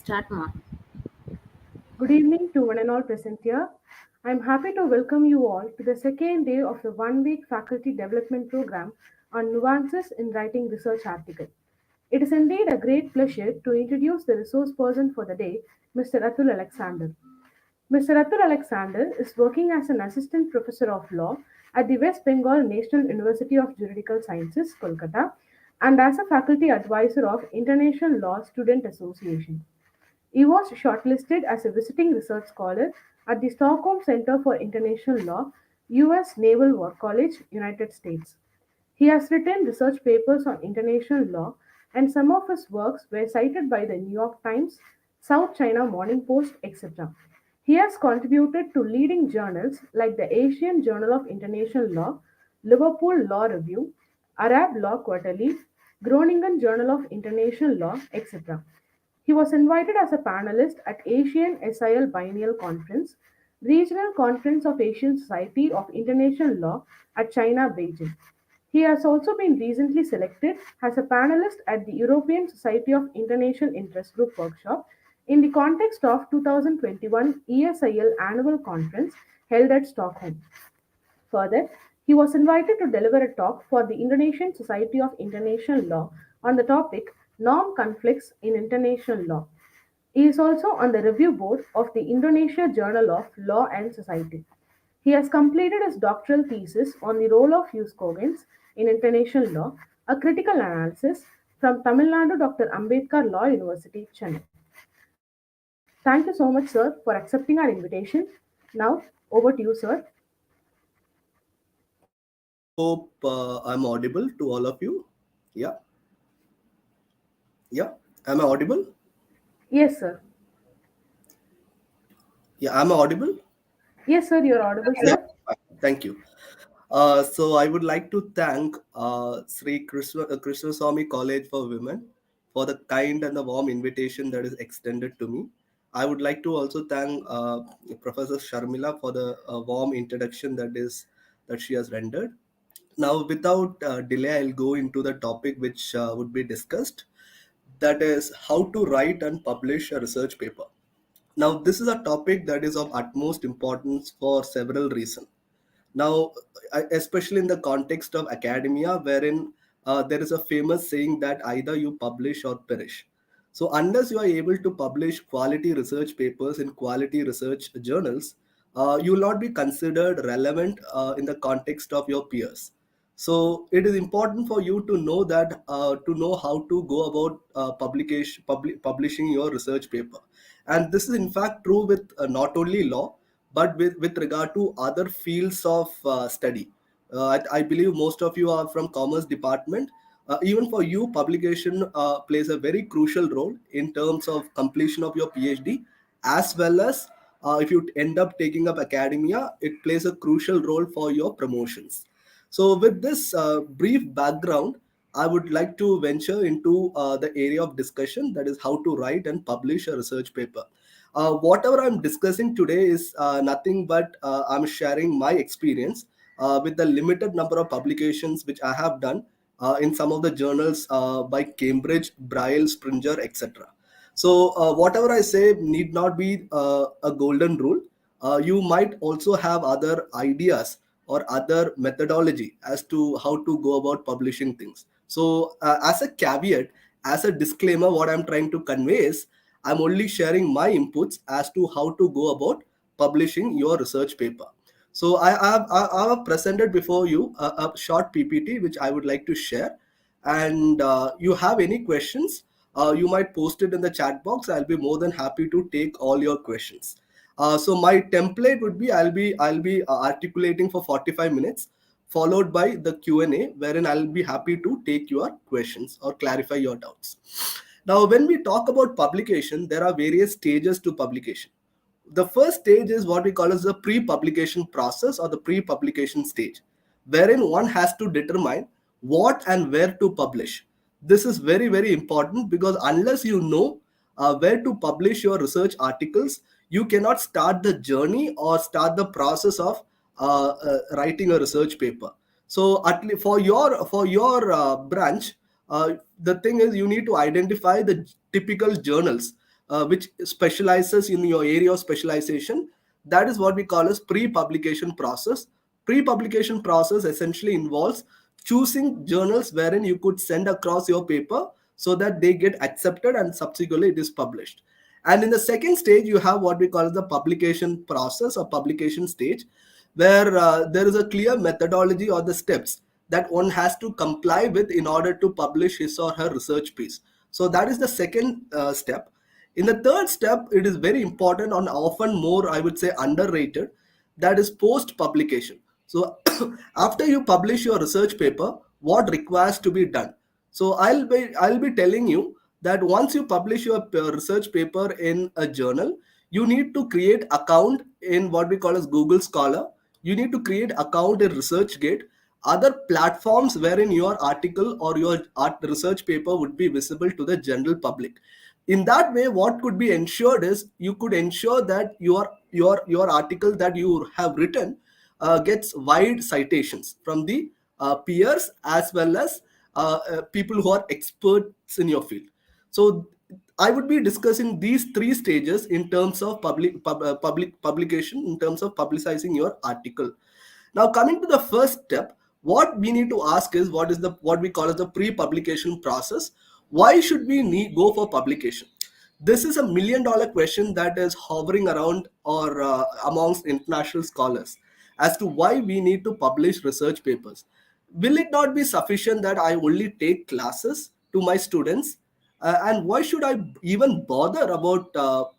Start, Ma. Good evening to one and all present here. I am happy to welcome you all to the second day of the 1 week faculty development program on nuances in writing research article. It is indeed a great pleasure to introduce the resource person for the day, Mr. Atul Alexander. Mr. Atul Alexander is working as an assistant professor of law at the West Bengal National University of Juridical Sciences, Kolkata, and as a faculty advisor of International Law Student Association. He was shortlisted as a visiting research scholar at the Stockholm Center for International Law, U.S. Naval War College, United States. He has written research papers on international law, and some of his works were cited by the New York Times, South China Morning Post, etc. He has contributed to leading journals like the Asian Journal of International Law, Liverpool Law Review, Arab Law Quarterly, Groningen Journal of International Law, etc. He was invited as a panelist at Asian SIL Biennial Conference, Regional Conference of Asian Society of International Law at China, Beijing. He has also been recently selected as a panelist at the European Society of International Interest Group workshop in the context of 2021 ESIL annual conference held at Stockholm. Further, he was invited to deliver a talk for the Indonesian Society of International Law on the topic Norm Conflicts in International Law. He is also on the review board of the Indonesia Journal of Law and Society. He has completed his doctoral thesis on the role of use cogens in international law, a critical analysis from Tamil Nadu Dr. Ambedkar Law University, Chennai. Thank you so much, sir, for accepting our invitation. Now, over to you, sir. Hope I'm audible to all of you. Yeah, yeah. Am I audible? Yes, sir. Yeah, am I audible? Yes, sir, you're audible, Yeah. sir. Thank you. So I would like to thank Sri Krishnaswamy College for Women for the kind and the warm invitation that is extended to me. I would like to also thank Professor Sharmila for the warm introduction that she has rendered. Now, without delay, I'll go into the topic which would be discussed. That is how to write and publish a research paper. Now, this is a topic that is of utmost importance for several reasons. Now, especially in the context of academia, wherein there is a famous saying that either you publish or perish. So, unless you are able to publish quality research papers in quality research journals, you will not be considered relevant in the context of your peers. So, it is important for you to know that to know how to go about publishing your research paper. And this is in fact true with not only law but with regard to other fields of study. I believe most of you are from commerce department. Even for you, publication plays a very crucial role in terms of completion of your PhD, as well as if you end up taking up academia, it plays a crucial role for your promotions. So, with this brief background, I would like to venture into the area of discussion, that is how to write and publish a research paper. Whatever I'm discussing today is nothing but I'm sharing my experience with the limited number of publications which I have done in some of the journals by Cambridge, Braille, Springer, etc. So, whatever I say need not be a golden rule. You might also have other ideas or other methodology as to how to go about publishing things. So, as a caveat, as a disclaimer, what I'm trying to convey is I'm only sharing my inputs as to how to go about publishing your research paper. So I have presented before you a short PPT which I would like to share. And you have any questions, you might post it in the chat box. I'll be more than happy to take all your questions. So my template would be I'll be articulating for 45 minutes, followed by the Q&A, wherein I'll be happy to take your questions or clarify your doubts. Now, when we talk about publication, there are various stages to publication. The first stage is what we call as the pre-publication process or the pre-publication stage, wherein one has to determine what and where to publish. This is very, very important because unless you know where to publish your research articles, you cannot start the journey or start the process of writing a research paper. So, at least for your branch, the thing is you need to identify the typical journals which specializes in your area of specialization. That is what we call as pre-publication process. Pre-publication process essentially involves choosing journals wherein you could send across your paper so that they get accepted and subsequently it is published. And in the second stage, you have what we call the publication process or publication stage, where there is a clear methodology or the steps that one has to comply with in order to publish his or her research piece. So that is the second step. In the third step, it is very important and often more, I would say, underrated. That is post publication. So after you publish your research paper, what requires to be done? So I'll be telling you that once you publish your research paper in a journal, you need to create account in what we call as Google Scholar. You need to create account in ResearchGate, other platforms wherein your article or your art research paper would be visible to the general public. In that way, what could be ensured is you could ensure that your article that you have written gets wide citations from the peers as well as people who are experts in your field. So I would be discussing these three stages in terms of public publication, in terms of publicizing your article. Now, coming to the first step, what we need to ask is what we call as the pre-publication process. Why should we need go for publication? This is $1 million question that is hovering around or amongst international scholars as to why we need to publish research papers. Will it not be sufficient that I only take classes to my students? And why should I even bother about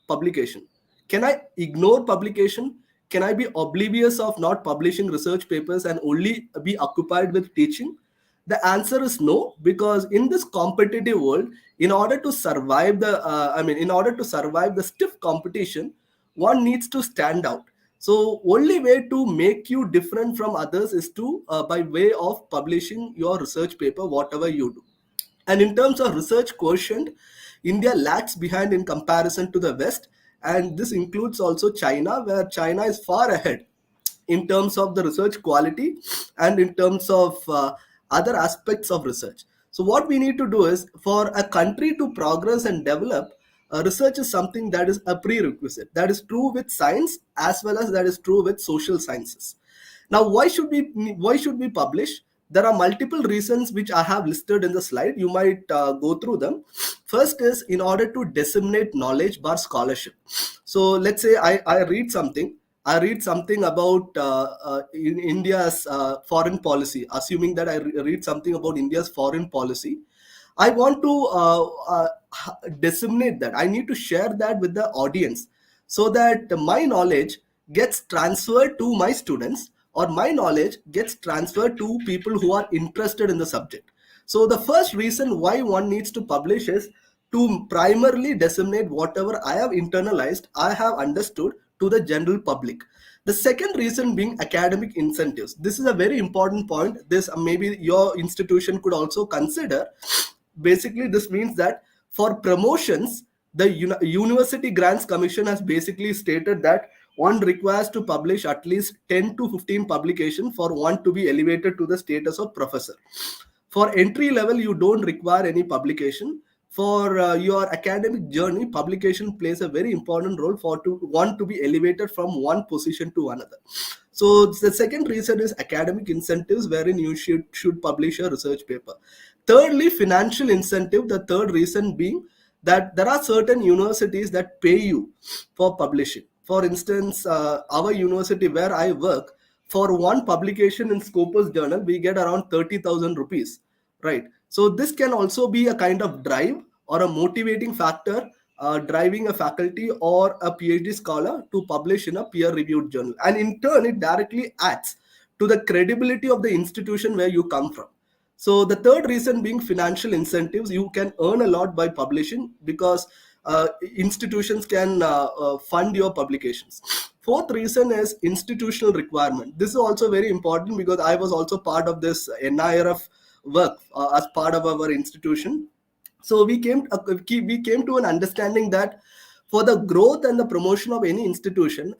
publication? Can I ignore publication? Can I be oblivious of not publishing research papers and only be occupied with teaching? The answer is no, because in this competitive world, in order to survive in order to survive the stiff competition, one needs to stand out. So only way to make you different from others is to by way of publishing your research paper, whatever you do. And in terms of research quotient, India lags behind in comparison to the West, and this includes also China, where China is far ahead in terms of the research quality and in terms of other aspects of research. So, what we need to do is for a country to progress and develop, research is something that is a prerequisite. That is true with science as well as that is true with social sciences. Now, why should we publish? There are multiple reasons which I have listed in the slide. You might go through them. First is in order to disseminate knowledge by scholarship. So let's say I read something. I read something about in India's foreign policy. Assuming that I read something about India's foreign policy, I want to disseminate that. I need to share that with the audience so that my knowledge gets transferred to my students or my knowledge gets transferred to people who are interested in the subject. So the first reason why one needs to publish is to primarily disseminate whatever I have internalized, I have understood to the general public. The second reason being academic incentives. This is a very important point. This maybe your institution could also consider. Basically, this means that for promotions, the University Grants Commission has basically stated that one requires to publish at least 10 to 15 publications for one to be elevated to the status of professor. For entry level, you don't require any publication. For your academic journey, publication plays a very important role for to one to be elevated from one position to another. So the second reason is academic incentives, wherein you should publish a research paper. Thirdly, financial incentive. The third reason being that there are certain universities that pay you for publishing. For instance, our university where I work, for one publication in Scopus Journal, we get around 30,000 rupees, right? So this can also be a kind of drive or a motivating factor driving a faculty or a PhD scholar to publish in a peer-reviewed journal. And in turn, it directly adds to the credibility of the institution where you come from. So the third reason being financial incentives. You can earn a lot by publishing because institutions can fund your publications. Fourth reason is institutional requirement. This is also very important because I was also part of this NIRF work as part of our institution. So we came to an understanding that for the growth and the promotion of any institution,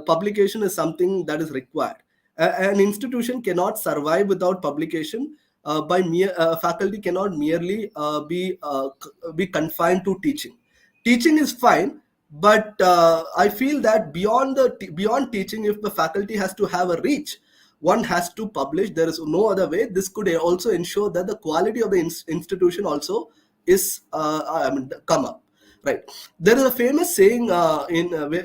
publication is something that is required. An institution cannot survive without publication. By mere faculty cannot merely be confined to teaching. Teaching is fine, but I feel that beyond teaching, if the faculty has to have a reach, one has to publish. There is no other way. This could also ensure that the quality of the institution also is come up, right? There is a famous saying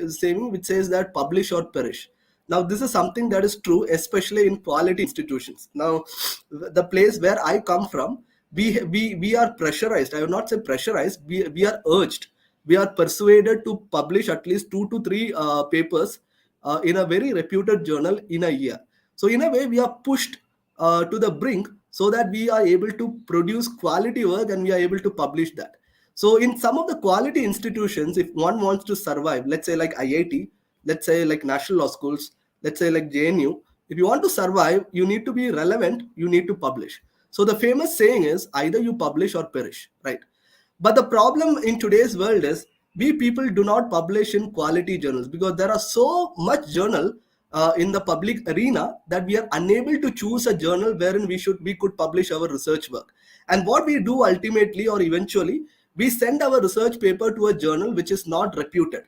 saying which says that publish or perish. Now this is something that is true, especially in quality institutions. Now the place where I come from, we are pressurized. I will not say pressurized. We are urged, we are persuaded to publish at least 2 to 3 papers in a very reputed journal in a year. So in a way, we are pushed to the brink so that we are able to produce quality work and we are able to publish that. So in some of the quality institutions, if one wants to survive, let's say like IIT, let's say like national law schools, let's say like JNU, if you want to survive, you need to be relevant, you need to publish. So the famous saying is either you publish or perish, right? But the problem in today's world is we people do not publish in quality journals because there are so much journal in the public arena that we are unable to choose a journal wherein we could publish our research work. And what we do ultimately or eventually, we send our research paper to a journal which is not reputed,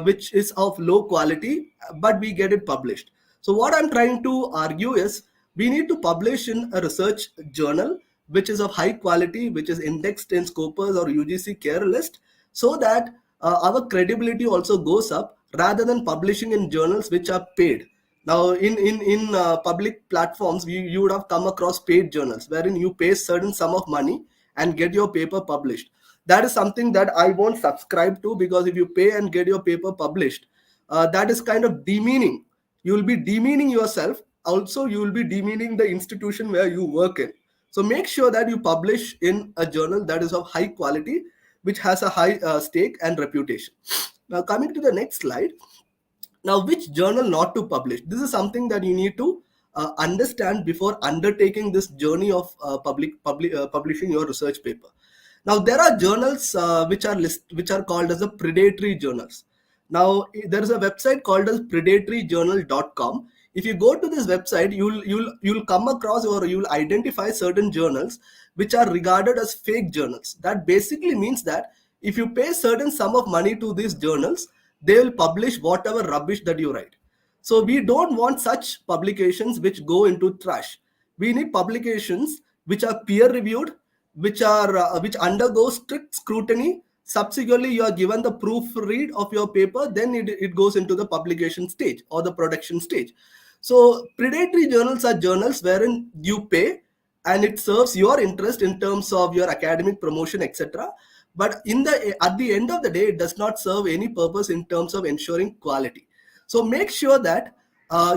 which is of low quality, but we get it published. So what I'm trying to argue is we need to publish in a research journal which is of high quality, which is indexed in Scopus or UGC care list, so that our credibility also goes up rather than publishing in journals which are paid. Now, in public platforms, you would have come across paid journals wherein you pay certain sum of money and get your paper published. That is something that I won't subscribe to, because if you pay and get your paper published, that is kind of demeaning. You will be demeaning yourself. Also, you will be demeaning the institution where you work in. So make sure that you publish in a journal that is of high quality, which has a high stake and reputation. Now, coming to the next slide. Now, which journal not to publish? This is something that you need to understand before undertaking this journey of publishing your research paper. Now, there are journals which are called as the predatory journals. Now, there is a website called as predatoryjournal.com. If you go to this website, you'll come across or you'll identify certain journals which are regarded as fake journals. That basically means that if you pay certain sum of money to these journals, they will publish whatever rubbish that you write. So we don't want such publications which go into trash. We need publications which are peer reviewed, which undergo strict scrutiny. Subsequently, you are given the proofread of your paper, then it goes into the publication stage or the production stage. So predatory journals are journals wherein you pay and it serves your interest in terms of your academic promotion, etc. But at the end of the day, it does not serve any purpose in terms of ensuring quality. So make sure that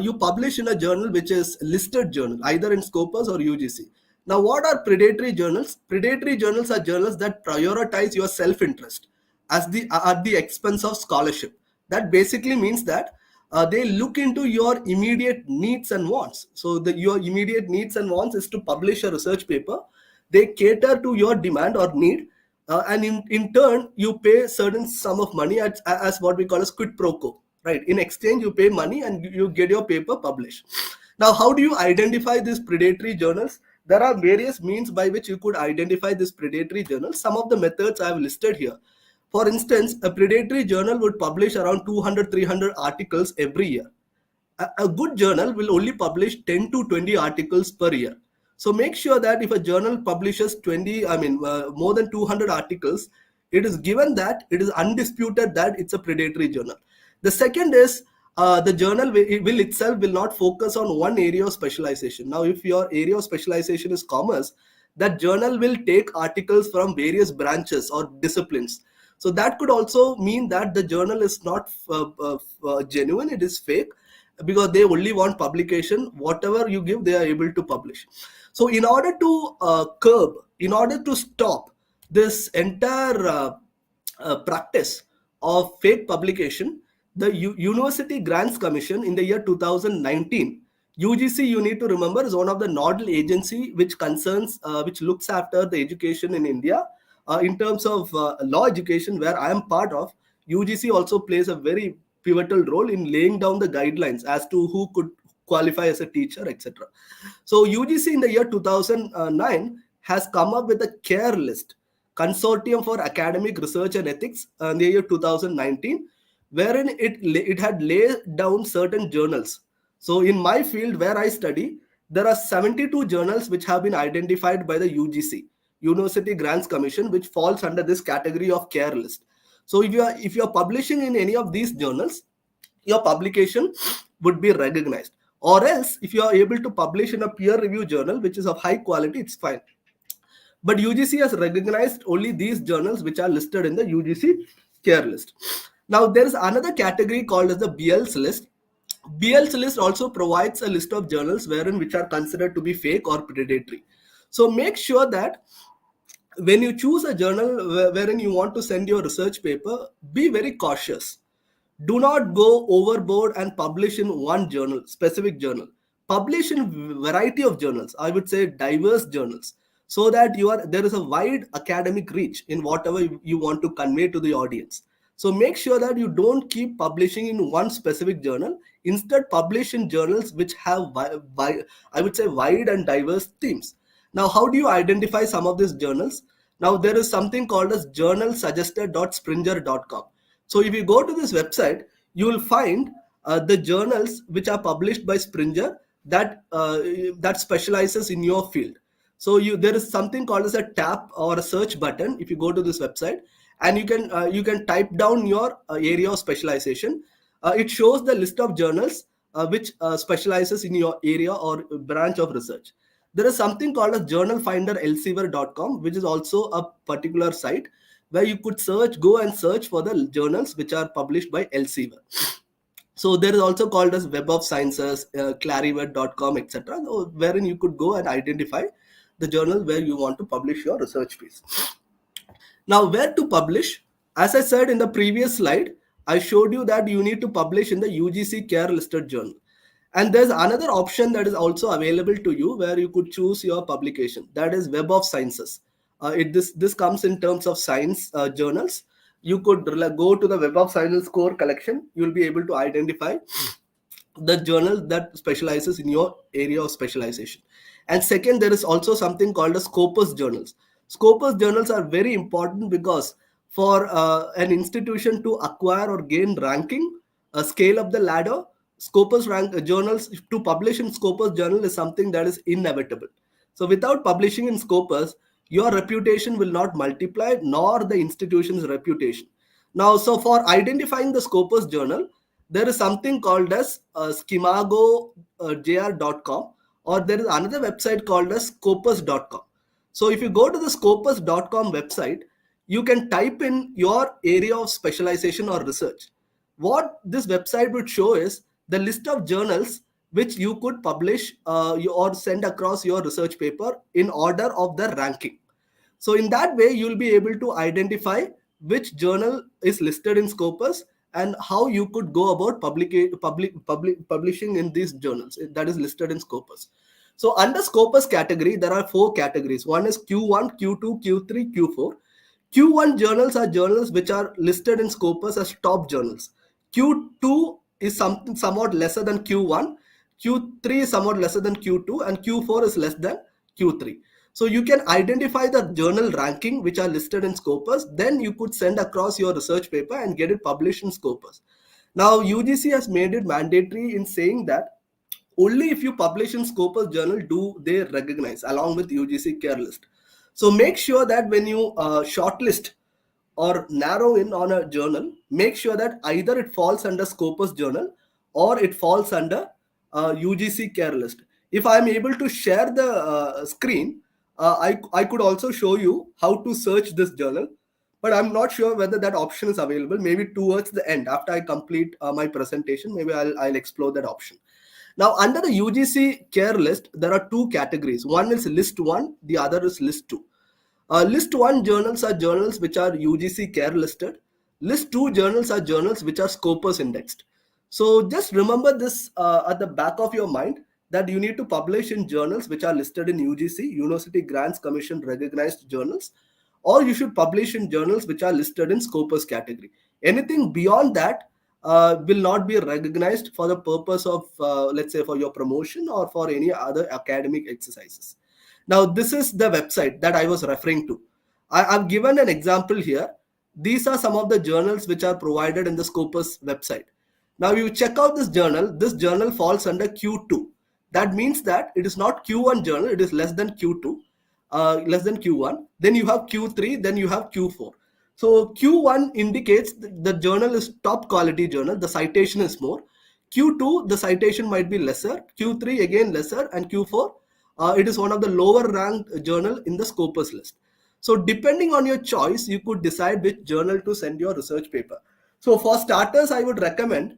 you publish in a journal which is listed journal, either in Scopus or UGC. Now, what are predatory journals? Predatory journals are journals that prioritize your self-interest at the expense of scholarship. That basically means that they look into your immediate needs and wants. So your immediate needs and wants is to publish a research paper. They cater to your demand or need, and in turn you pay certain sum of money as what we call as quid pro quo, right? In exchange, you pay money and you get your paper published. Now, how do you identify these predatory journals? There are various means by which you could identify this predatory journal. Some of the methods I have listed here. For instance, a predatory journal would publish around 200-300 articles every year. A good journal will only publish 10 to 20 articles per year. So make sure that if a journal publishes more than 200 articles, it is given that it is undisputed that it's a predatory journal. The second is the journal will itself will not focus on one area of specialization. Now, if your area of specialization is commerce, that journal will take articles from various branches or disciplines. So that could also mean that the journal is not genuine, it is fake, because they only want publication. Whatever you give, they are able to publish. So in order to in order to stop this entire practice of fake publication, the University Grants Commission in the year 2019, UGC, you need to remember, is one of the nodal agency which looks after the education in India. In terms of law education, where I am part of, UGC also plays a very pivotal role in laying down the guidelines as to who could qualify as a teacher, etc. So UGC in the year 2009 has come up with a care list. Consortium for Academic Research and Ethics in the year 2019, wherein it had laid down certain journals. So in my field where I study, there are 72 journals which have been identified by the UGC, University Grants Commission, which falls under this category of care list. So if you are publishing in any of these journals, your publication would be recognized. Or else, if you are able to publish in a peer review journal which is of high quality, it's fine. But UGC has recognized only these journals which are listed in the UGC care list. Now, there is another category called as the BL's list. BL's list also provides a list of journals wherein which are considered to be fake or predatory. So make sure that when you choose a journal wherein you want to send your research paper, be very cautious. Do not go overboard and publish in one journal, specific journal. Publish in variety of journals. I would say diverse journals, so that there is a wide academic reach in whatever you want to convey to the audience. So make sure that you don't keep publishing in one specific journal. Instead, publish in journals which have I would say wide and diverse themes. Now, how do you identify some of these journals? Now, there is something called as journalsuggested.springer.com. So if you go to this website, you will find the journals which are published by Springer that specializes in your field. So there is something called as a tab or a search button. If you go to this website, and you can type down your area of specialization, it shows the list of journals which specializes in your area or branch of research. There is something called as journalfinderelsevier.com, which is also a particular site where you could go and search for the journals which are published by Elsevier. So there is also called as Web of Sciences, clarivate.com, etc., wherein you could go and identify the journal where you want to publish your research piece. Now, where to publish? As I said in the previous slide, I showed you that you need to publish in the UGC care listed journal. And there's another option that is also available to you where you could choose your publication. That is Web of Sciences. This comes in terms of science journals. You could go to the Web of Sciences core collection. You'll be able to identify the journal that specializes in your area of specialization. And second, there is also something called as Scopus journals. Scopus journals are very important because for an institution to acquire or gain ranking, scale up the ladder, Scopus journals, to publish in Scopus journal is something that is inevitable. So without publishing in Scopus, your reputation will not multiply, nor the institution's reputation. Now, so for identifying the Scopus journal, there is something called as schimagojr.com, or there is another website called as scopus.com. So if you go to the scopus.com website, you can type in your area of specialization or research. What this website would show is the list of journals which you could publish or send across your research paper in order of the ranking. So in that way, you'll be able to identify which journal is listed in Scopus and how you could go about publishing in these journals that is listed in Scopus. So under Scopus category, there are 4 categories. One is Q1, Q2, Q3, Q4. Q1 journals are journals which are listed in Scopus as top journals. Q2 is somewhat lesser than Q1. Q3 is somewhat lesser than Q2, and Q4 is less than Q3. So you can identify the journal ranking which are listed in Scopus. Then you could send across your research paper and get it published in Scopus. Now UGC has made it mandatory in saying that only if you publish in Scopus journal do they recognize along with UGC care list. So make sure that when you shortlist or narrow in on a journal, make sure that either it falls under Scopus journal or it falls under UGC care list. If I am able to share the screen, I could also show you how to search this journal, but I'm not sure whether that option is available. Maybe towards the end, after I complete my presentation, maybe I'll explore that option. Now, under the UGC care list, there are 2 categories. One is list 1, the other is list 2. List 1 journals are journals which are UGC care listed. List 2 journals are journals which are Scopus indexed. So just remember this at the back of your mind, that you need to publish in journals which are listed in UGC, University Grants Commission recognized journals, or you should publish in journals which are listed in Scopus category. Anything beyond that will not be recognized for the purpose of, let's say, for your promotion or for any other academic exercises. Now, this is the website that I was referring to. I've given an example here. These are some of the journals which are provided in the Scopus website. Now you check out this journal. This journal falls under Q2. That means that it is not Q1 journal. It is less than Q2, less than Q1. Then you have Q3. Then you have Q4. So Q1 indicates the journal is top quality journal. The citation is more. Q2, the citation might be lesser. Q3 again lesser, and Q4, it is one of the lower ranked journal in the Scopus list. So depending on your choice, you could decide which journal to send your research paper. So for starters, I would recommend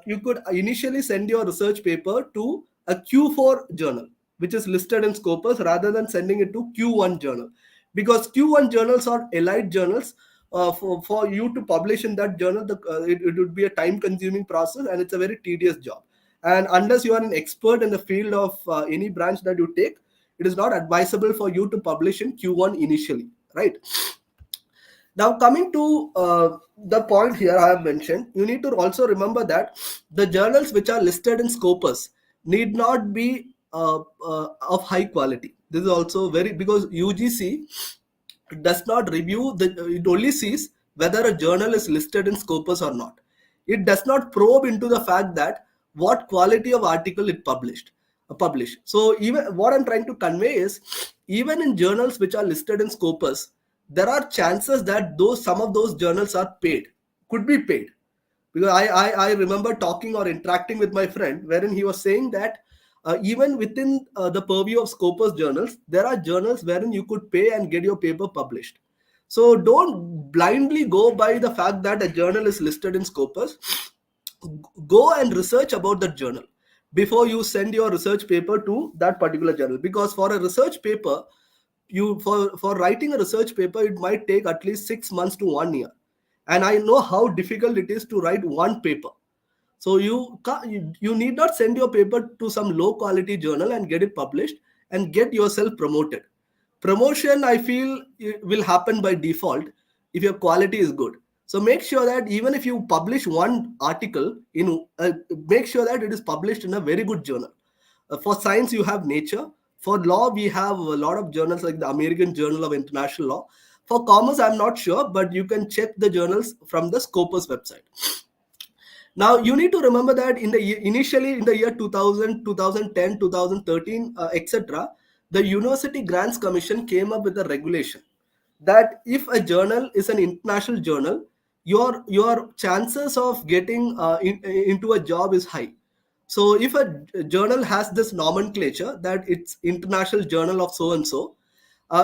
you could initially send your research paper to a Q4 journal, which is listed in Scopus, rather than sending it to Q1 journal, because Q1 journals are elite journals. For you to publish in that journal, it would be a time consuming process, and it's a very tedious job. And unless you are an expert in the field of any branch that you take, it is not advisable for you to publish in Q1 initially, right? Now, coming to the point here I have mentioned, you need to also remember that the journals which are listed in Scopus need not be of high quality. This is also very, because UGC does not review the, it only sees whether a journal is listed in Scopus or not. It does not probe into the fact that what quality of article it published. So even what I'm trying to convey is, even in journals which are listed in Scopus, there are chances that those some of those journals are paid, could be paid. Because I remember talking or interacting with my friend wherein he was saying that even within the purview of Scopus journals, there are journals wherein you could pay and get your paper published. So don't blindly go by the fact that a journal is listed in Scopus. Go and research about that journal before you send your research paper to that particular journal, because for a research paper, you for writing a research paper, it might take at least 6 months to 1 year, and I know how difficult it is to write one paper. So you need not send your paper to some low quality journal and get it published and get yourself promoted. Promotion, I feel, will happen by default if your quality is good. So make sure that even if you publish one article in, make sure that it is published in a very good journal. For science, you have Nature. For law, we have a lot of journals like the American Journal of International Law. For commerce, I'm not sure, but you can check the journals from the Scopus website. Now you need to remember that initially in the year 2000, 2010, 2013, etc., the University Grants Commission came up with a regulation that if a journal is an international journal, your chances of getting into a job is high. So if a journal has this nomenclature that it's International Journal of so and so,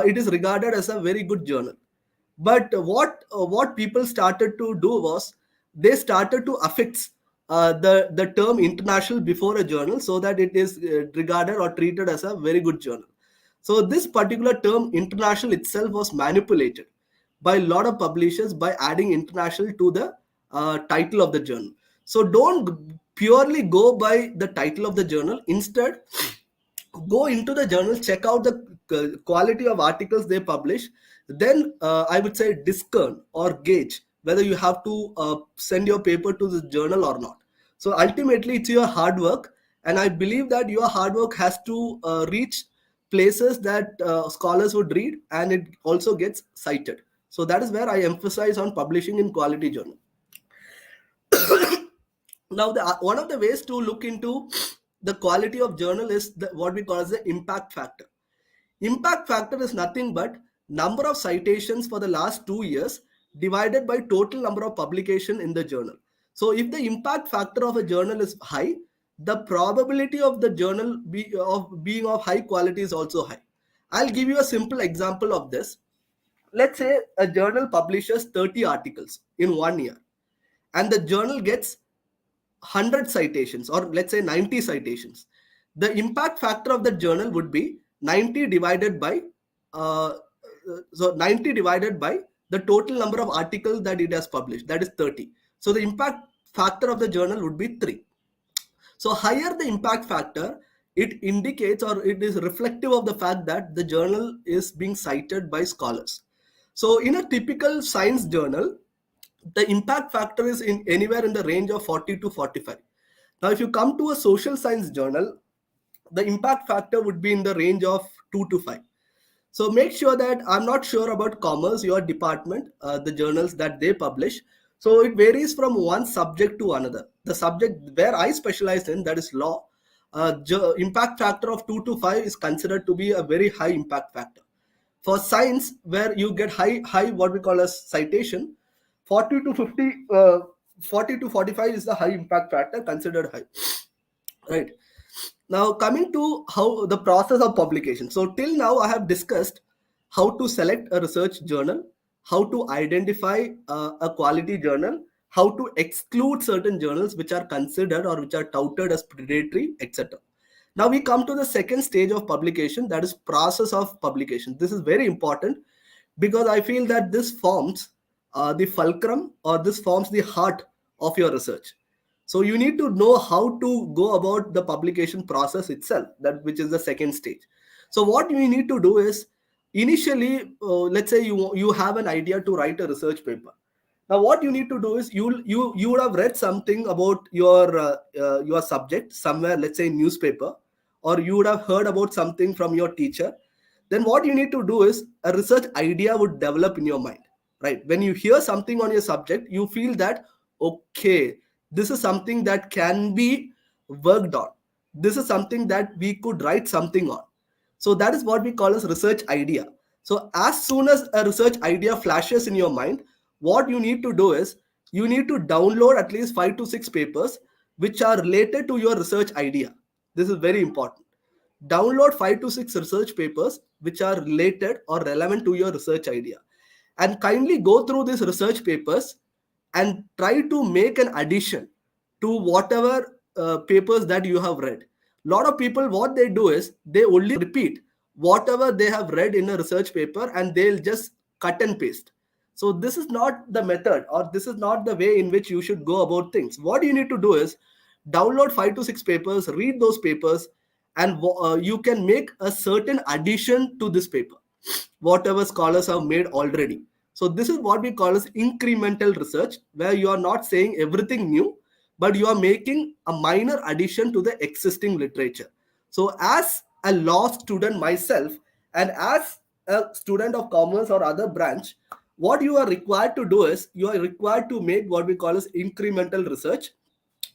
it is regarded as a very good journal. But what people started to do was, they started to affix the term international before a journal, so that it is regarded or treated as a very good journal. So this particular term international itself was manipulated by a lot of publishers by adding international to the title of the journal. So don't purely go by the title of the journal. Instead, go into the journal, check out the quality of articles they publish. Then I would say discern or gauge whether you have to send your paper to the journal or not. So ultimately, it's your hard work, and I believe that your hard work has to reach places that scholars would read, and it also gets cited. So that is where I emphasize on publishing in quality journal. Now, one of the ways to look into the quality of journal is what we call as the impact factor. Impact factor is nothing but number of citations for the last 2 years divided by total number of publication in the journal. So if the impact factor of a journal is high, the probability of the journal of being of high quality is also high. I'll give you a simple example of this. Let's say a journal publishes 30 articles in 1 year, and the journal gets 100 citations, or let's say 90 citations. The impact factor of the journal would be 90 divided by uh, 90 divided by the total number of articles that it has published, that is 30. So the impact factor of the journal would be 3. So higher the impact factor, it indicates or it is reflective of the fact that the journal is being cited by scholars. So in a typical science journal, the impact factor is in anywhere in the range of 40 to 45. Now if you come to a social science journal, the impact factor would be in the range of 2 to 5. So make sure that I'm not sure about commerce, your department, the journals that they publish. So it varies from one subject to another. The subject where I specialize in, that is law, impact factor of 2 to 5 is considered to be a very high impact factor. For science, where you get high what we call as citation, 40 to 50, 40 to 45 is the high impact factor considered high, right? Now coming to how the process of publication. So till now I have discussed how to select a research journal, how to identify a quality journal, how to exclude certain journals which are considered or which are touted as predatory, etc. Now we come to the second stage of publication, that is process of publication. This is very important because I feel that this forms the fulcrum, or this forms the heart of your research. So you need to know how to go about the publication process itself, that which is the second stage. So what you need to do is, initially, let's say you have an idea to write a research paper. Now what you need to do is, you would have read something about your subject somewhere, let's say in newspaper, or you would have heard about something from your teacher. Then what you need to do is, a research idea would develop in your mind, right? When you hear something on your subject, you feel that, okay, this is something that can be worked on, this is something that we could write something on. So that is what we call as research idea. So as soon as a research idea flashes in your mind, what you need to do is, you need to download at least 5 to 6 papers which are related to your research idea. This is very important. Download 5 to 6 research papers which are related or relevant to your research idea, and kindly go through these research papers and try to make an addition to whatever papers that you have read. A lot of people, what they do is, they only repeat whatever they have read in a research paper, and they'll just cut and paste. So this is not the method, or this is not the way in which you should go about things. What you need to do is, download 5 to 6 papers, read those papers, and you can make a certain addition to this paper, whatever scholars have made already. So this is what we call as incremental research, where you are not saying everything new, but you are making a minor addition to the existing literature. So as a law student myself, and as a student of commerce or other branch, what you are required to do is, you are required to make what we call as incremental research,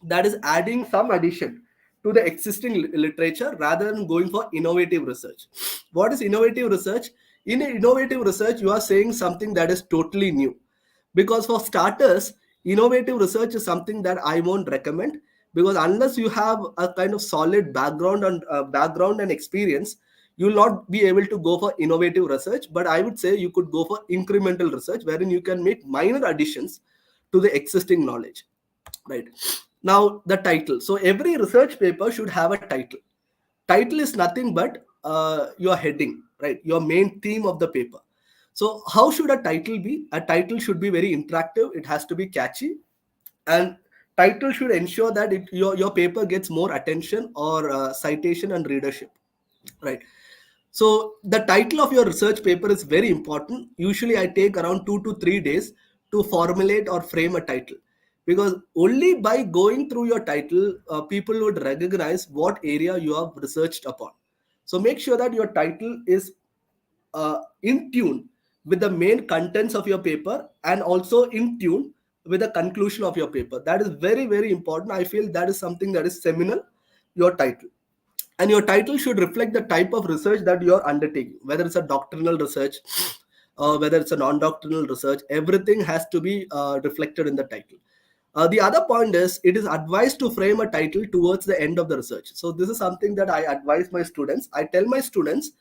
that is adding some addition to the existing literature rather than going for innovative research. What is innovative research? In innovative research, you are saying something that is totally new. Because for starters, innovative research is something that I won't recommend, because unless you have a kind of solid background and experience, you will not be able to go for innovative research. But I would say you could go for incremental research, wherein you can make minor additions to the existing knowledge, right? Now the title. So every research paper should have a title. Title is nothing but your heading, right? Your main theme of the paper. So how should a title be? A title should be very interactive, it has to be catchy, and title should ensure that your paper gets more attention, or citation and readership, right? So the title of your research paper is very important. Usually I take around 2 to 3 days to formulate or frame a title, because only by going through your title, people would recognize what area you have researched upon. So make sure that your title is in tune with the main contents of your paper, and also in tune with the conclusion of your paper. That is very, very important. I feel that is something that is seminal, your title. And your title should reflect the type of research that you are undertaking, whether it's a doctrinal research or whether it's a non-doctrinal research. Everything has to be reflected in the title. The other point is, it is advised to frame a title towards the end of the research. So this is something that I advise my students. I tell my students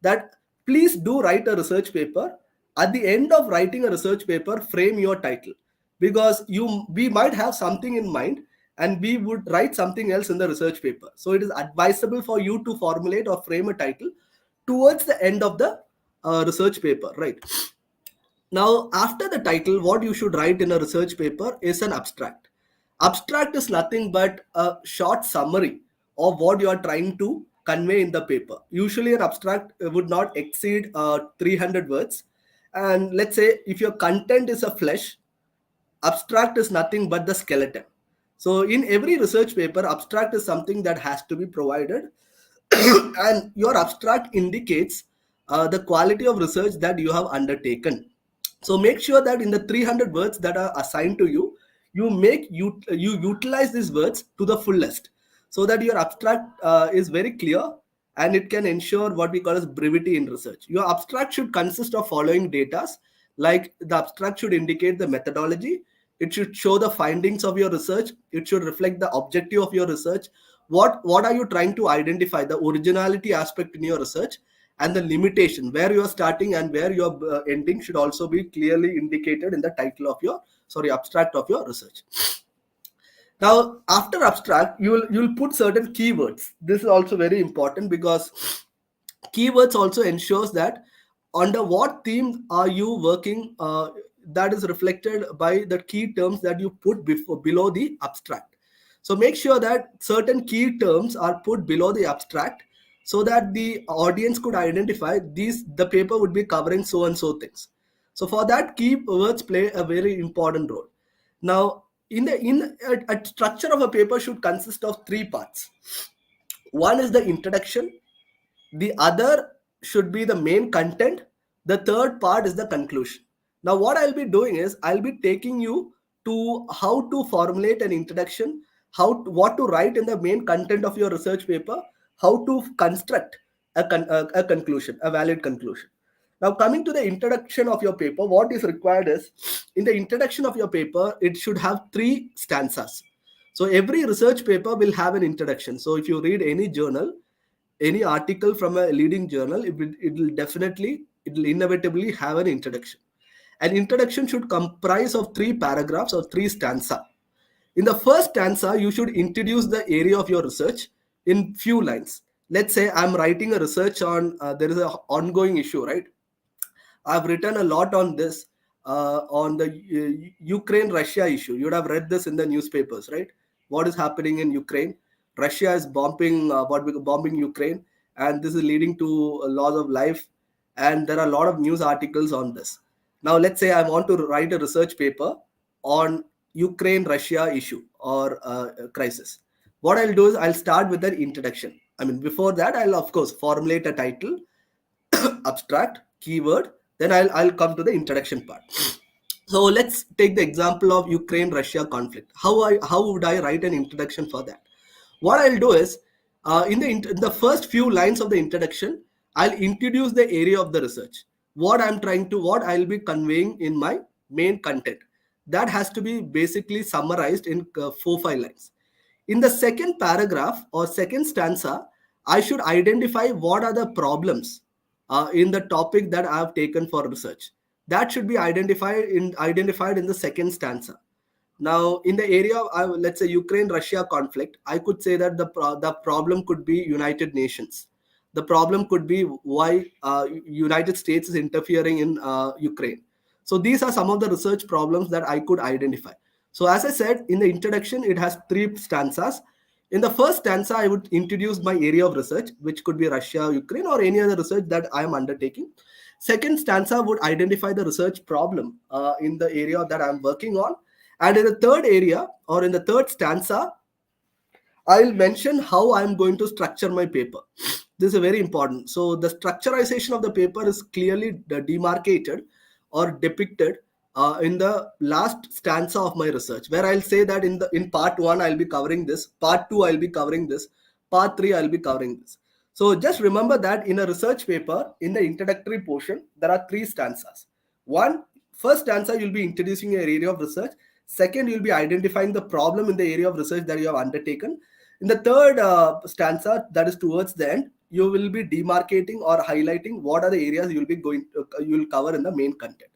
that, please do write a research paper. At the end of writing a research paper, frame your title, because we might have something in mind, and we would write something else in the research paper. So it is advisable for you to formulate or frame a title towards the end of the research paper, right? Now, after the title, what you should write in a research paper is an abstract. Abstract is nothing but a short summary of what you are trying to convey in the paper. Usually, an abstract would not exceed 300 words. And let's say if your content is a flesh, abstract is nothing but the skeleton. So in every research paper, abstract is something that has to be provided, and your abstract indicates the quality of research that you have undertaken. So make sure that in the 300 words that are assigned to you, you utilize these words to the fullest, so that your abstract is very clear, and it can ensure what we call as brevity in research. Your abstract should consist of following data, like the abstract should indicate the methodology, it should show the findings of your research, it should reflect the objective of your research, what are you trying to identify, the originality aspect in your research, and the limitation where you are starting and where you are ending should also be clearly indicated in the title of your, sorry, abstract of your research. Now after abstract, you will put certain keywords. This is also very important, because keywords also ensures that under what theme are you working, that is reflected by the key terms that you put before below the abstract. So make sure that certain key terms are put below the abstract, so that the audience could identify these, the paper would be covering so and so things. So for that, keywords play a very important role. Now a structure of a paper should consist of three parts. One is the introduction, the other should be the main content, the third part is the conclusion. Now what I'll be doing is I'll be taking you to how to formulate an introduction, what to write in the main content of your research paper, how to construct a conclusion, a valid conclusion. Now coming to the introduction of your paper, what is required is, in the introduction of your paper it should have three stanzas. So every research paper will have an introduction. So if you read any journal, any article from a leading journal, it will inevitably have an introduction. An introduction should comprise of three paragraphs or three stanza. In the first stanza, you should introduce the area of your research in few lines. Let's say I'm writing a research on, there is an ongoing issue, right? I've written a lot on this, on the Ukraine Russia issue. You would have read this in the newspapers, right? What is happening in Ukraine? Russia is bombing Ukraine, and this is leading to a loss of life. And there are a lot of news articles on this. Now, let's say I want to write a research paper on Ukraine Russia issue or crisis. What I'll do is I'll start with an introduction. I mean, before that, I'll of course formulate a title, abstract, keyword, then I'll come to the introduction part. So let's take the example of Ukraine Russia conflict. How would I write an introduction for that? What I'll do is, in the first few lines of the introduction, I'll introduce the area of the research, what I'll be conveying in my main content. That has to be basically summarized in 4 5 lines. In the second paragraph or second stanza, I should identify what are the problems in the topic that I have taken for research. That should be identified in the second stanza. Now, in the area of, let's say, Ukraine-Russia conflict, I could say that the problem could be United Nations. The problem could be why United States is interfering in Ukraine. So these are some of the research problems that I could identify. So as I said, in the introduction, it has three stanzas. In the first stanza, I would introduce my area of research, which could be Russia, Ukraine, or any other research that I am undertaking. Second stanza would identify the research problem in the area that I'm working on. And in the third area, or in the third stanza, I'll mention how I'm going to structure my paper. This is very important. So the structurization of the paper is clearly demarcated or depicted in the last stanza of my research, where I'll say that in part one I'll be covering this, part two I'll be covering this, part three I'll be covering this. So just remember that in a research paper, in the introductory portion, there are three stanzas. One, first stanza you'll be introducing your area of research. Second, you'll be identifying the problem in the area of research that you have undertaken. In the third stanza, that is towards the end, you will be demarcating or highlighting what are the areas you will cover in the main content.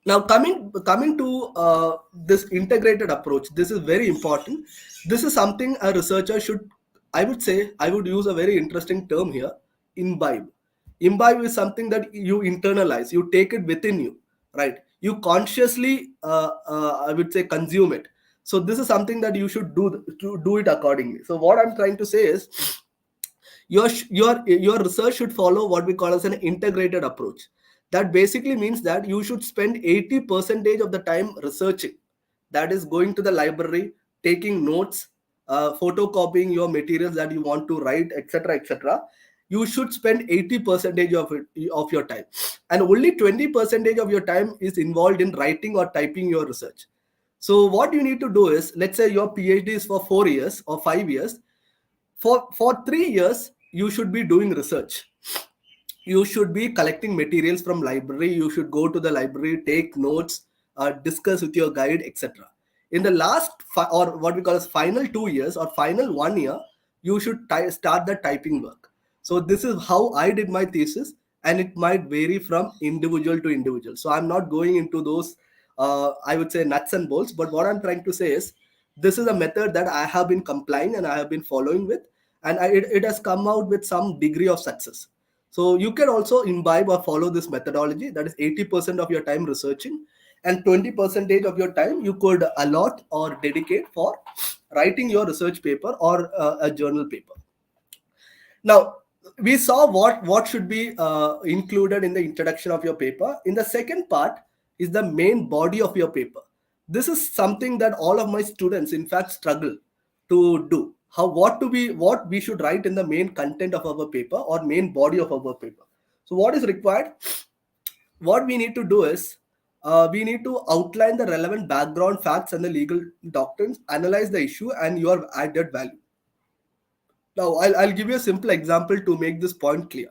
Now, coming to this integrated approach, this is very important. This is something a researcher should, I would say, I would use a very interesting term here: imbibe. Imbibe is something that you internalize, you take it within you, right? You consciously, I would say, consume it. So this is something that you should do to do it accordingly. So what I'm trying to say is, your research should follow what we call as an integrated approach. That basically means that you should spend 80% of the time researching, that is going to the library, taking notes, photocopying your materials that you want to write, etc., etc. you should spend 80% of your time, and only 20% of your time is involved in writing or typing your research. So what you need to do is, let's say your PhD is for 4 years or 5 years. For 3 years you should be doing research. You should be collecting materials from library. You should go to the library, take notes, discuss with your guide, etc. In the or what we call as final 2 years or final 1 year, you should start the typing work. So this is how I did my thesis, and it might vary from individual to individual. So I'm not going into those I would say nuts and bolts, but what I'm trying to say is this is a method that I have been complying and I have been following with, and it has come out with some degree of success. So you can also imbibe or follow this methodology. That is 80% of your time researching, and 20% of your time you could allot or dedicate for writing your research paper or a journal paper. Now, we saw what should be included in the introduction of your paper. In the second part is the main body of your paper. This is something that all of my students, in fact, struggle to do. What we should write in the main content of our paper or main body of our paper. So, what is required? What we need to do is we need to outline the relevant background facts and the legal doctrines, analyze the issue, and your added value. Now, I'll give you a simple example to make this point clear.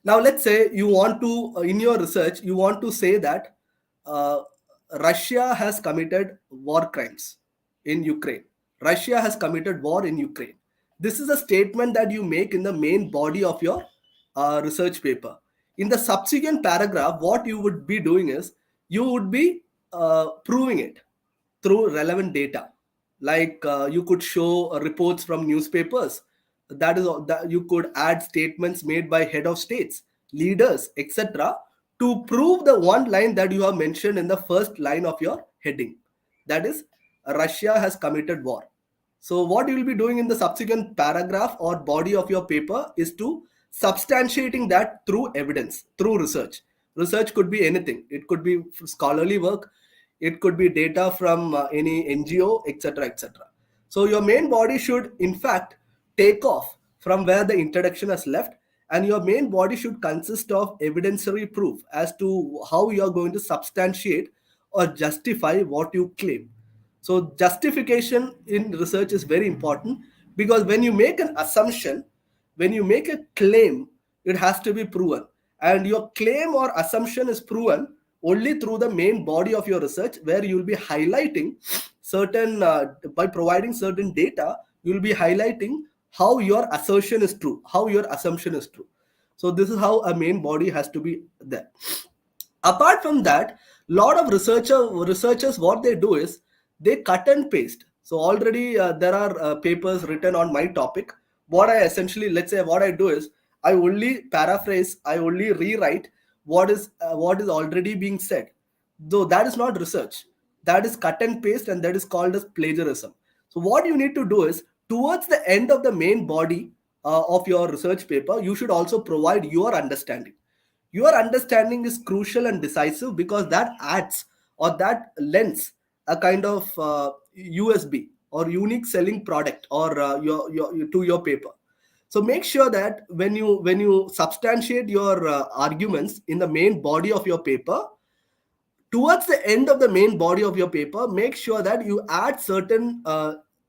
Now, let's say you want to, in your research, you want to say that uh, Russia has committed war crimes in Ukraine. Russia has committed war in Ukraine. This is a statement that you make in the main body of your research paper. In the subsequent paragraph, what you would be doing is you would be proving it through relevant data. Like you could show reports from newspapers. That is that you could add statements made by head of states, leaders, etc., to prove the one line that you have mentioned in the first line of your heading. That is, Russia has committed war. So what you will be doing in the subsequent paragraph or body of your paper is to substantiating that through evidence, through research. Research could be anything. It could be scholarly work, it could be data from any NGO, etc., etc. So your main body should, in fact, take off from where the introduction has left, and your main body should consist of evidentiary proof as to how you are going to substantiate or justify what you claim. So justification in research is very important, because when you make an assumption, when you make a claim, it has to be proven. And your claim or assumption is proven only through the main body of your research, where you will be highlighting certain, by providing certain data, you will be highlighting how your assertion is true, how your assumption is true. So this is how a main body has to be there. Apart from that, lot of researchers, what they do is they cut and paste. So already there are papers written on my topic. What I essentially, let's say, what I do is I only paraphrase, I only rewrite what is already being said. Though that is not research, that is cut and paste, and that is called as plagiarism. So what you need to do is, towards the end of the main body of your research paper, you should also provide your understanding. Your understanding is crucial and decisive, because that adds or that lends a kind of USB or unique selling product or to your paper. So make sure that when you substantiate your arguments in the main body of your paper, towards the end of the main body of your paper, make sure that you add certain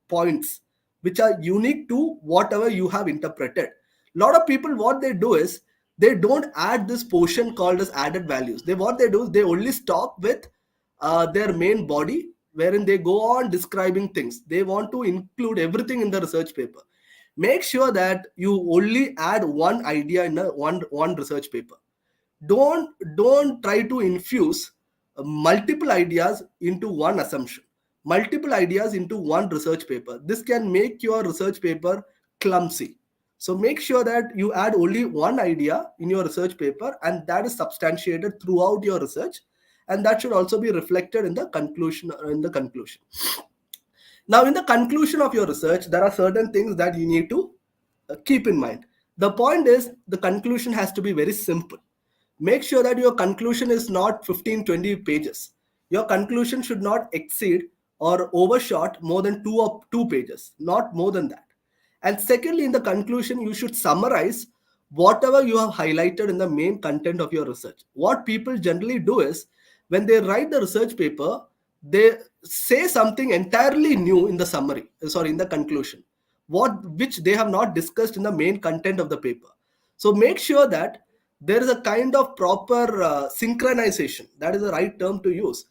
points which are unique to whatever you have interpreted. A lot of people, what they do is they don't add this portion called as added values. What they do is they only stop with their main body, wherein they go on describing things. They want to include everything in the research paper. Make sure that you only add one idea in a one research paper. Don't try to infuse multiple ideas into one assumption, multiple ideas into one research paper. This can make your research paper clumsy. So make sure that you add only one idea in your research paper, and that is substantiated throughout your research, and that should also be reflected in the conclusion. Now, in the conclusion of your research, there are certain things that you need to keep in mind. The point is, the conclusion has to be very simple. Make sure that your conclusion is not 15-20 pages. Your conclusion should not exceed or overshot more than two pages, not more than that. And secondly, in the conclusion, you should summarize whatever you have highlighted in the main content of your research. What people generally do is when they write the research paper, they say something entirely new in the summary, sorry, in the conclusion, what which they have not discussed in the main content of the paper. So make sure that there is a kind of proper synchronization, that is the right term to use,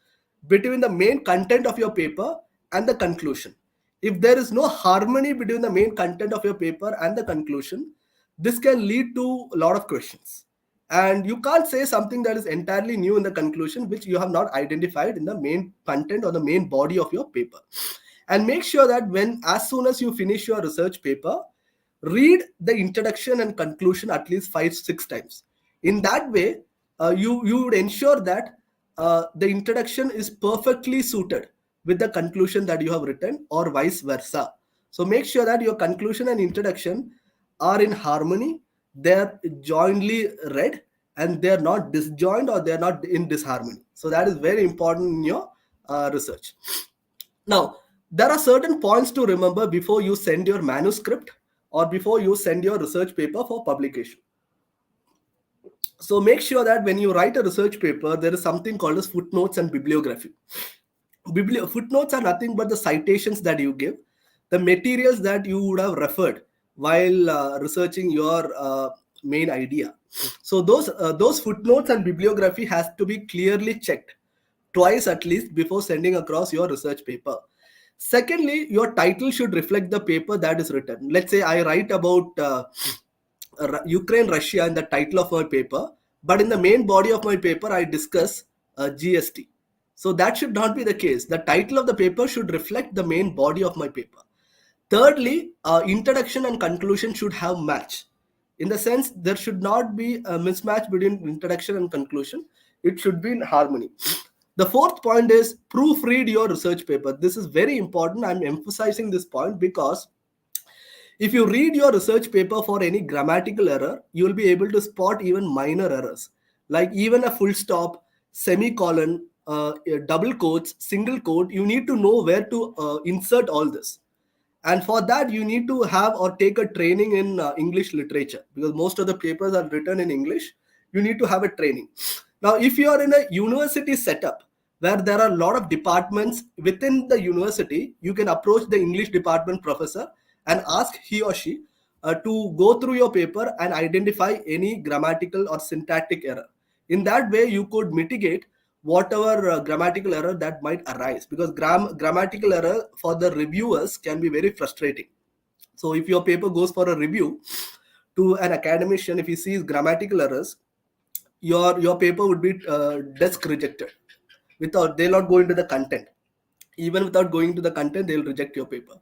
between the main content of your paper and the conclusion. If there is no harmony between the main content of your paper and the conclusion, this can lead to a lot of questions. And you can't say something that is entirely new in the conclusion, which you have not identified in the main content or the main body of your paper. And make sure that when, as soon as you finish your research paper, read the introduction and conclusion at least 5 6 times. In that way, you would ensure that the introduction is perfectly suited with the conclusion that you have written, or vice versa. So make sure that your conclusion and introduction are in harmony, they're jointly read, and they're not disjoined or they're not in disharmony. So that is very important in your research. Now, there are certain points to remember before you send your manuscript or before you send your research paper for publication. So make sure that when you write a research paper, there is something called as footnotes and bibliography. Footnotes are nothing but the citations that you give, the materials that you would have referred while researching your main idea. So those footnotes and bibliography has to be clearly checked twice at least before sending across your research paper. Secondly, your title should reflect the paper that is written. Let's say I write about Ukraine, Russia in the title of my paper, but in the main body of my paper, I discuss GST. So that should not be the case. The title of the paper should reflect the main body of my paper. Thirdly, introduction and conclusion should have match. In the sense, there should not be a mismatch between introduction and conclusion. It should be in harmony. The fourth point is proofread your research paper. This is very important. I'm emphasizing this point because if you read your research paper for any grammatical error, you will be able to spot even minor errors, like even a full stop, semicolon, double quotes, single quote. You need to know where to insert all this. And for that, you need to have or take a training in English literature, because most of the papers are written in English. You need to have a training. Now, if you are in a university setup where there are a lot of departments within the university, you can approach the English department professor and ask he or she to go through your paper and identify any grammatical or syntactic error. In that way, you could mitigate whatever grammatical error that might arise, because grammatical error for the reviewers can be very frustrating. So if your paper goes for a review to an academician, if he sees grammatical errors, your paper would be desk rejected. Without, they'll not go into the content. Even without going to the content, they'll reject your paper.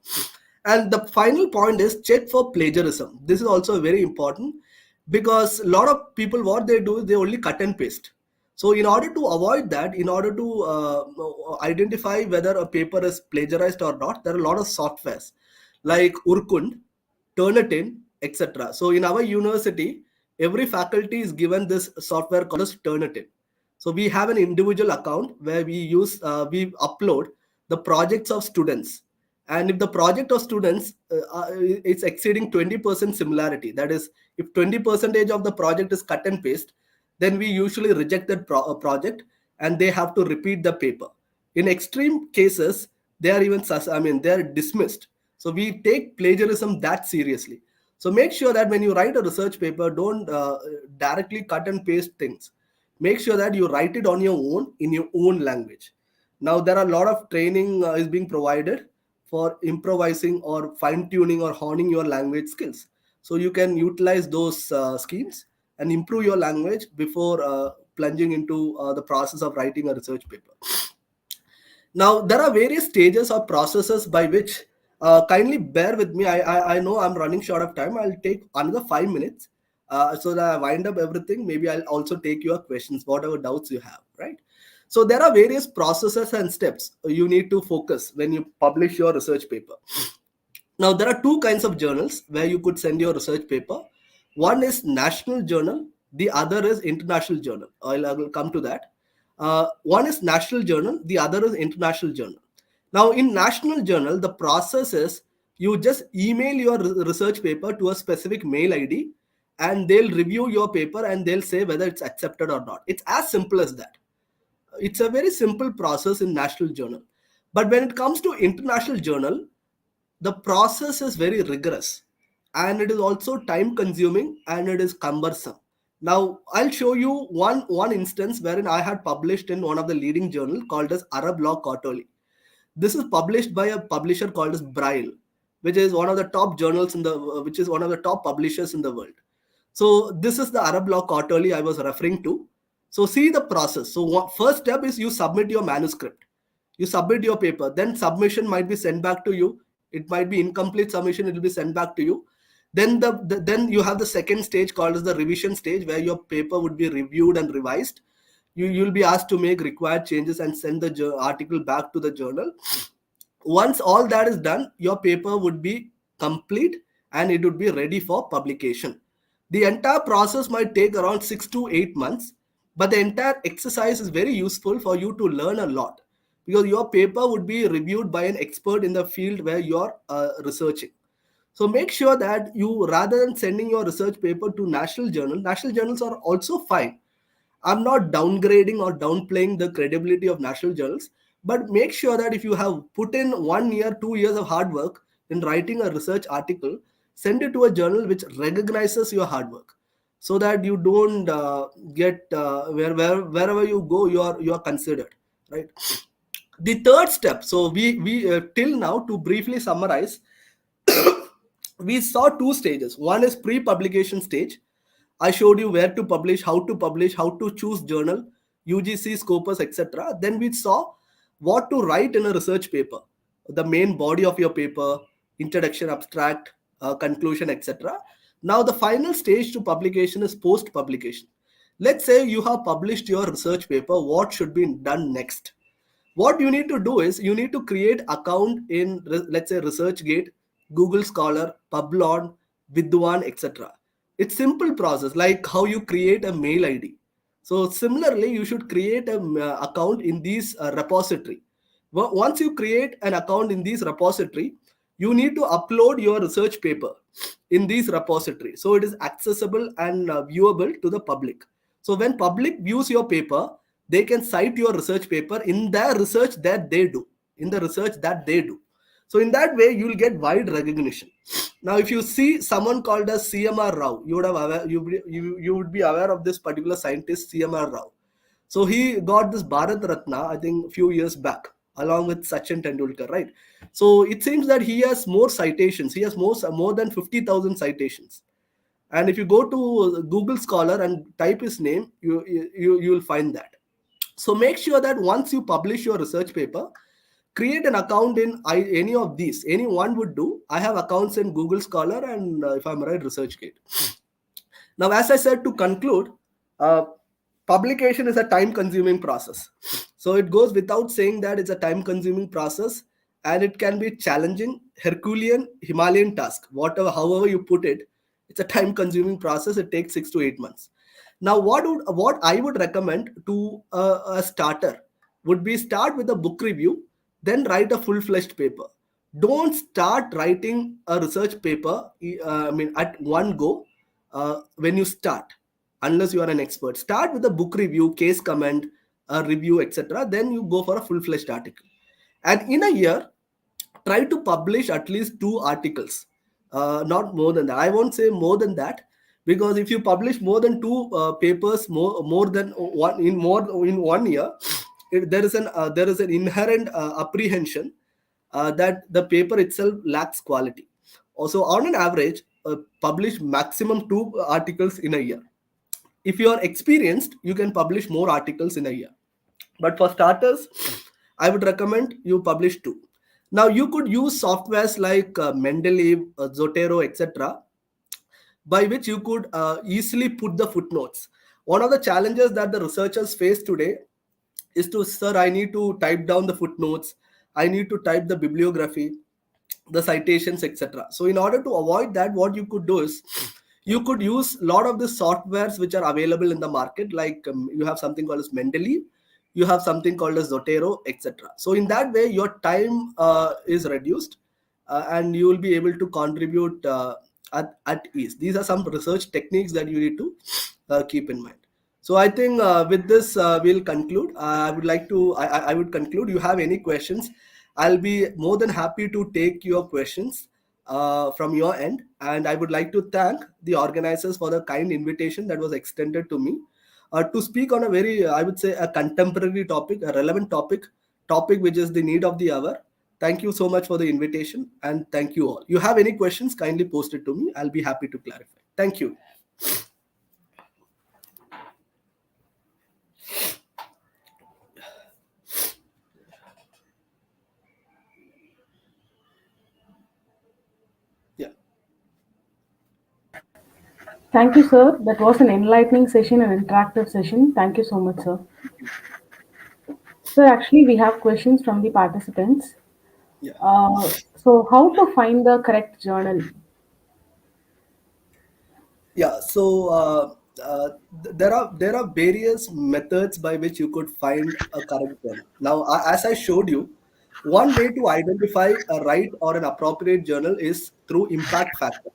And the final point is check for plagiarism. This is also very important, because a lot of people, what they do is they only cut and paste. So in order to avoid that, in order to identify whether a paper is plagiarized or not, there are a lot of softwares like Urkund, Turnitin, etc. So in our university, every faculty is given this software called as Turnitin. So we have an individual account where we upload the projects of students, and if the project of students is exceeding 20% similarity, that is, if 20% of the project is cut and paste, then we usually reject that project and they have to repeat the paper. In extreme cases, they are even they are dismissed. So we take plagiarism that seriously. So make sure that when you write a research paper, don't directly cut and paste things. Make sure that you write it on your own in your own language. Now there are a lot of training is being provided for improvising or fine tuning or honing your language skills. So you can utilize those schemes and improve your language before plunging into the process of writing a research paper. Now, there are various stages or processes by which, kindly bear with me. I know I'm running short of time. I'll take another 5 minutes so that I wind up everything. Maybe I'll also take your questions, whatever doubts you have, right? So there are various processes and steps you need to focus when you publish your research paper. Now, there are two kinds of journals where you could send your research paper. One is national journal, the other is international journal. I will come to that. One is national journal, the other is international journal. Now, in national journal, the process is You just email your research paper to a specific mail ID, and they'll review your paper and they'll say whether it's accepted or not. It's as simple as that. It's a very simple process in national journal. But when it comes to international journal, the process is very rigorous, and it is also time consuming, and it is cumbersome. Now I'll show you one instance wherein I had published in one of the leading journal called as Arab Law Quarterly. This is published by a publisher called as Braille, which is one of the top journals in the which is one of the top publishers in the world. So this is the Arab Law Quarterly I was referring to. So see the process. So first step is you submit your manuscript. You submit your paper. Then submission might be sent back to you. It might be incomplete submission. It will be sent back to you. Then then you have the second stage called as the revision stage, where your paper would be reviewed and revised. You'll be asked to make required changes and send the article back to the journal. Once all that is done, your paper would be complete and it would be ready for publication. The entire process might take around 6 to 8 months, but the entire exercise is very useful for you to learn a lot, because your paper would be reviewed by an expert in the field where you're researching. So make sure that you, rather than sending your research paper to national journals are also fine. I'm not downgrading or downplaying the credibility of national journals, but make sure that if you have put in 1 year, 2 years of hard work in writing a research article, send it to a journal which recognizes your hard work, so that you don't get wherever you go, you are considered, right? The third step. So we till now, to briefly summarize, we saw two stages. One is pre-publication stage. I showed you where to publish, how to choose journal, UGC, Scopus, etc. Then we saw what to write in a research paper, the main body of your paper, introduction, abstract, conclusion, etc. Now the final stage to publication is post-publication. Let's say you have published your research paper. What should be done next? What you need to do is you need to create account in, let's say, ResearchGate, Google Scholar, Publon, Vidwan, etc. It's simple process, like how you create a mail ID. So similarly, you should create a account in these repository. Once you create an account in these repository, you need to upload your research paper in these repository, so it is accessible and viewable to the public. So when public views your paper, they can cite your research paper in their research that they do, so in that way you will get wide recognition. Now if you see someone called as CMR Rao, you would be aware of this particular scientist, CMR Rao. So he got this Bharat Ratna, I think, a few years back, along with Sachin Tendulkar, right? So it seems that he has more citations. He has more than 50,000 citations. And if you go to Google Scholar and type his name, you will find that. So make sure that once you publish your research paper, create an account in any of these. Any one would do. I have accounts in Google Scholar and, if I'm right, ResearchGate. Now, as I said, to conclude, uh, publication is a time consuming process. So it goes without saying that it's a time consuming process, and it can be challenging, Herculean, Himalayan task. However you put it, it's a time consuming process. It takes 6 to 8 months. Now, what I would recommend to a starter would be, start with a book review, then write a full-fledged paper. Don't start writing a research paper, at one go when you start, unless you are an expert. Start with a book review, case comment, a review, etc. Then you go for a full-fledged article. And in a year, try to publish at least 2 articles, not more than that. I won't say more than that, because if you publish more than two papers, more than one in 1 year, there is an inherent apprehension that the paper itself lacks quality. Also, on an average, publish maximum 2 articles in a year. If you are experienced, you can publish more articles in a year. But for starters, I would recommend you publish 2. Now, you could use softwares like Mendeley, Zotero, etc., by which you could easily put the footnotes. One of the challenges that the researchers face today is to, sir, I need to type down the footnotes, I need to type the bibliography, the citations, etc. So in order to avoid that, what you could do is you could use a lot of the softwares which are available in the market, like you have something called as Mendeley, you have something called as Zotero, etc. So in that way, your time is reduced, and you will be able to contribute at ease. These are some research techniques that you need to keep in mind. So I think with this we'll conclude. I would like to. I would conclude. You have any questions? I'll be more than happy to take your questions from your end. And I would like to thank the organizers for the kind invitation that was extended to me to speak on a very, I would say, a contemporary topic, a relevant topic which is the need of the hour. Thank you so much for the invitation, and thank you all. You have any questions? Kindly post it to me. I'll be happy to clarify. Thank you. Yeah. Thank you, sir. That was an enlightening session, an interactive session. Thank you so much, sir. Sir, actually, we have questions from the participants. Yeah. So, how to find the correct journal? Yeah. So there are various methods by which you could find a correct journal. Now, as I showed you, one way to identify a right or an appropriate journal is through impact factor.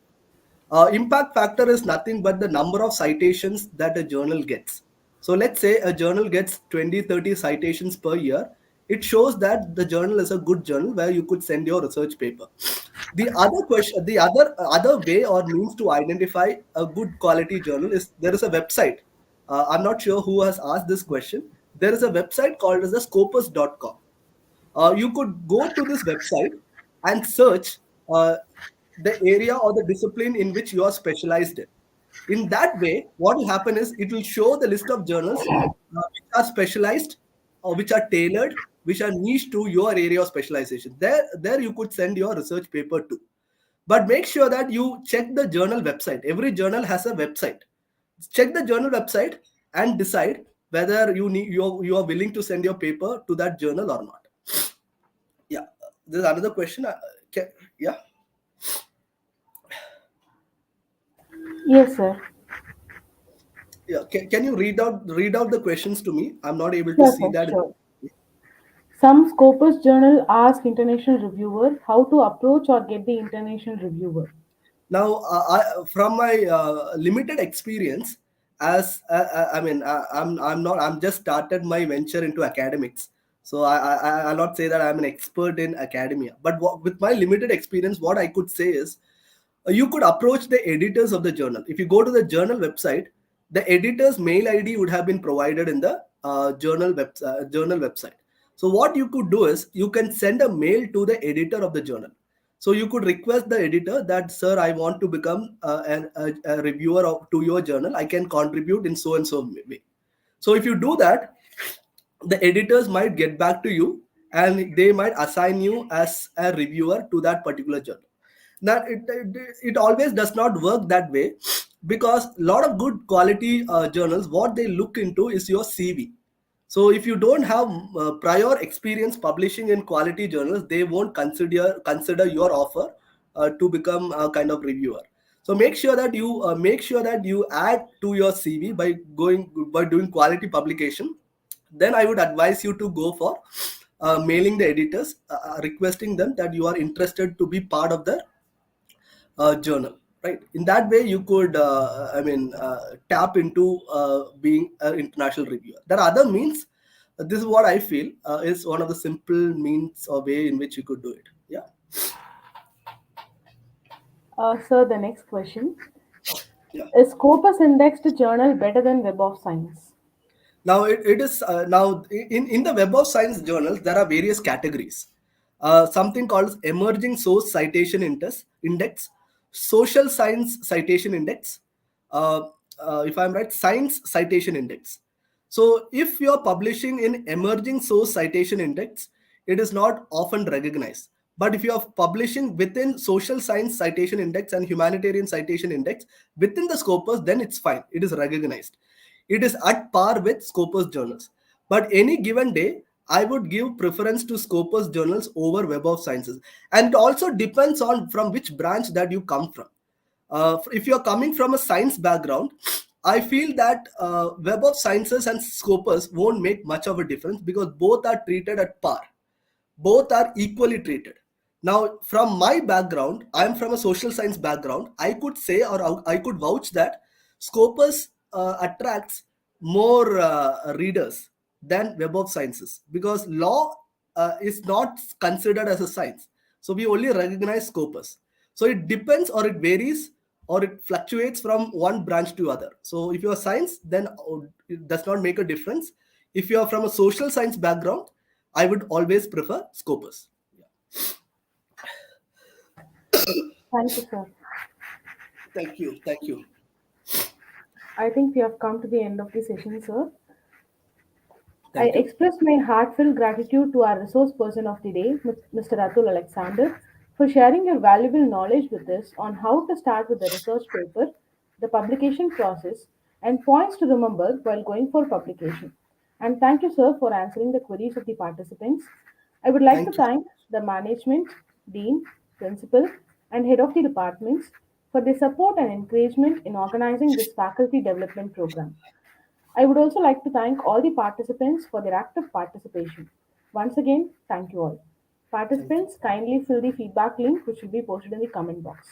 Impact factor is nothing but the number of citations that a journal gets. So let's say a journal gets 20, 30 citations per year. It shows that the journal is a good journal where you could send your research paper. The other question, the other way or means to identify a good quality journal is there is a website. I'm not sure who has asked this question. There is a website called as the scopus.com. You could go to this website and search the area or the discipline in which you are specialized in. In that way, what will happen is it will show the list of journals which are specialized or which are tailored, which are niche to your area of specialization. There you could send your research paper to. But make sure that you check the journal website. Every journal has a website. Check the journal website and decide whether you are willing to send your paper to that journal or not. Yeah, there's another question. Yeah, Yes, sir. yeah. Can you read out the questions to me? I'm not able to Sure, see sir. that. Sure. Some Scopus journal ask international reviewer how to approach or get the international reviewer. Now, from my limited experience, as I mean, I'm just started my venture into academics, so I'll not say that I'm an expert in academia. But with my limited experience, what I could say is you could approach the editors of the journal. If you go to the journal website, the editor's mail ID would have been provided in the journal website. So what you could do is you can send a mail to the editor of the journal. So you could request the editor that, sir, I want to become a reviewer to your journal. I can contribute in so and so way. So if you do that, the editors might get back to you and they might assign you as a reviewer to that particular journal. Now it always does not work that way, because a lot of good quality journals, what they look into is your CV. So if you don't have prior experience publishing in quality journals, they won't consider your offer to become a kind of reviewer. So make sure that you add to your CV by doing quality publication. Then I would advise you to go for mailing the editors, requesting them that you are interested to be part of the journal. Right. In that way, you could, tap into being an international reviewer. There are other means. This is what I feel is one of the simple means or way in which you could do it. Yeah. Sir, the next question. Yeah. Is Scopus indexed journal better than Web of Science? Now it is now in the Web of Science journals there are various categories. Something called emerging source citation index, social science citation index, uh, if I'm right, science citation index. So if you're publishing in emerging source citation index, it is not often recognized. But if you are publishing within social science citation index and humanitarian citation index within the Scopus, then it's fine. It is recognized. It is at par with Scopus journals. But any given day, I would give preference to Scopus journals over Web of Sciences. And it also depends on from which branch that you come from. If you're coming from a science background, I feel that Web of Sciences and Scopus won't make much of a difference because both are treated at par. Both are equally treated. Now, from my background, I am from a social science background. I could say, or I could vouch that Scopus attracts more readers than Web of Sciences, because law is not considered as a science. So we only recognize Scopus. So it depends, or it varies, or it fluctuates from one branch to other. So if you are science, then it does not make a difference. If you are from a social science background, I would always prefer Scopus. Thank you, sir. Thank you. Thank you. I think we have come to the end of the session, sir. I Thank you. express my heartfelt gratitude to our resource person of the day, Mr. Atul Alexander, for sharing your valuable knowledge with us on how to start with the research paper, the publication process, and points to remember while going for publication. And thank you, sir, for answering the queries of the participants. I would like to Thank you. thank the management, dean, principal, and head of the departments for their support and encouragement in organizing this faculty development program. I would also like to thank all the participants for their active participation. Once again, thank you all. Thank you. Participants, kindly fill the feedback link which will be posted in the comment box.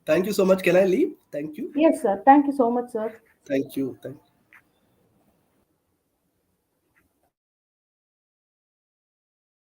Thank you so much. Can I leave? Thank you. Yes, sir. Thank you so much, sir. Thank you. Thank you.